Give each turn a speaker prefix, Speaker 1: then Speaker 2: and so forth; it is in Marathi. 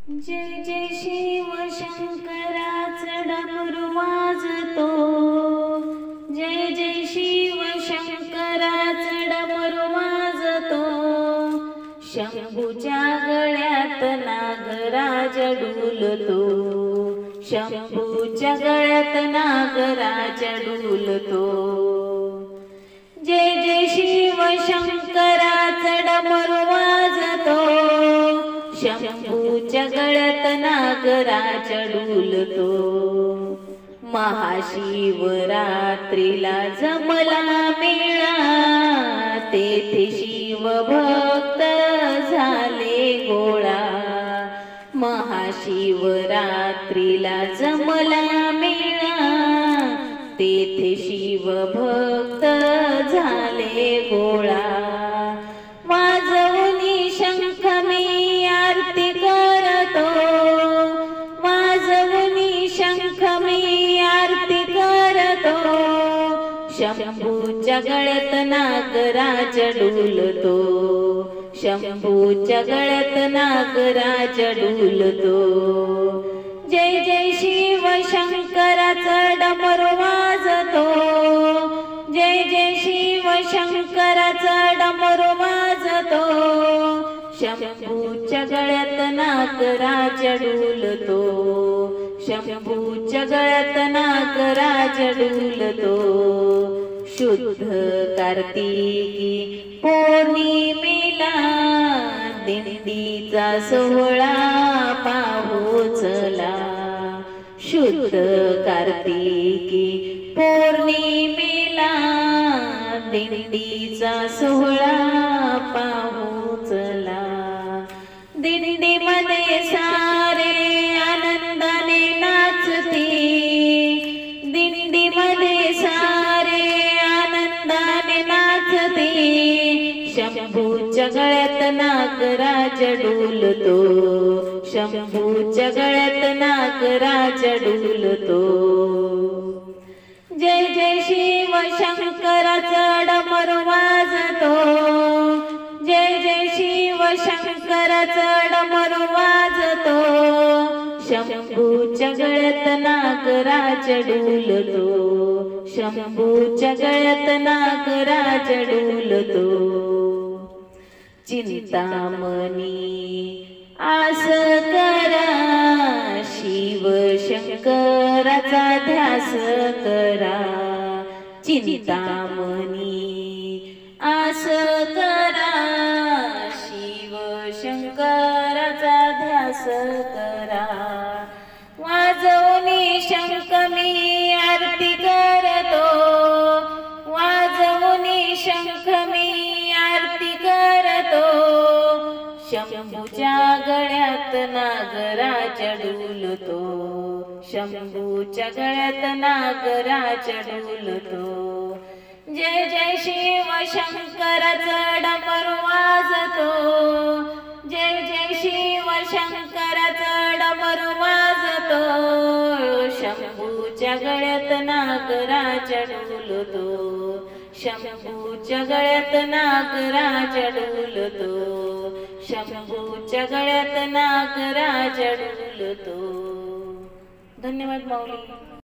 Speaker 1: जय जय शिव शंकराचा डमरू वाजतो। जय जय शिव शंकराचा डमरू वाजतो। शंभूच्या गळ्यात नागराज डुलतो। शंभूच्या गळ्यात नागराज डुलतो। जय जय शिव शंकराचा डमरू वाजतो। शंभूच्या गळ्यात नागराज डुलतो। महाशिवरात्रीला जमला मेळा, तेथे शिवभक्त झाले गोळा। महाशिवरात्रीला जमला मेळा, तेथे शिवभक्त झाले गोळा। वाजवूनी शंख मी आरती करतो। वाजवूनी शंख मी आरती करतो। शंभूच्या गळ्यात नागराज डुलतो। शंभूच्या गळ्यात नागराज डुलतो। जय जय शिव शंकराचा डमरू वाजतो। जय जय शिव शंकराचा डमरू वाजतो। शंभूच्या गळ्यात नागराज डुलतो। शंभूच्या गळ्यात नागराज डुलतो। शुद्ध कार्तिकी पौर्णिमेला दिंडीचा सोहळा पाहू चला। शुद्ध कार्तिकी पौर्णिमेला दिंडीचा सोहळा पाहू चला। दिंडीमध्ये सारे आनंदाने नाचती। दिंडीमध्ये सारे आनंदाने नाचती। शंभूच्या गळ्यात नागराज डुलतो। शंभूच्या गळ्यात नागराज डुलतो। जय जय शिव शंकराचा डमरू वाजतो। जय जय शिव शंकराचा डमरू वाजतो। शंभूच्या गळ्यात नागराज डुलतो। शंभूच्या गळ्यात नागराज डुलतो। चिंतामणी आस करा, शिव शंकराचा ध्यास करा। चिंतामणी आस करा, शिव शंकराचा ध्यास करा। वाजवूनी शंख मी आरती करतो। वाजवूनी शंख मी आरती करतो। शंभूच्या गळ्यात नागराज डुलतो। शंभूच्या गळ्यात नागराज डुलतो। जय जय शिव शंकराचा डमरू वाजतो। जय जय शिव शंकराचा डमरू वाजतो। शंभूच्या गळ्यात नागराज डुलतो। शंभूच्या गळ्यात नागराज डुलतो। शंभूच्या गळ्यात नागराज डुलतो। धन्यवाद माऊली।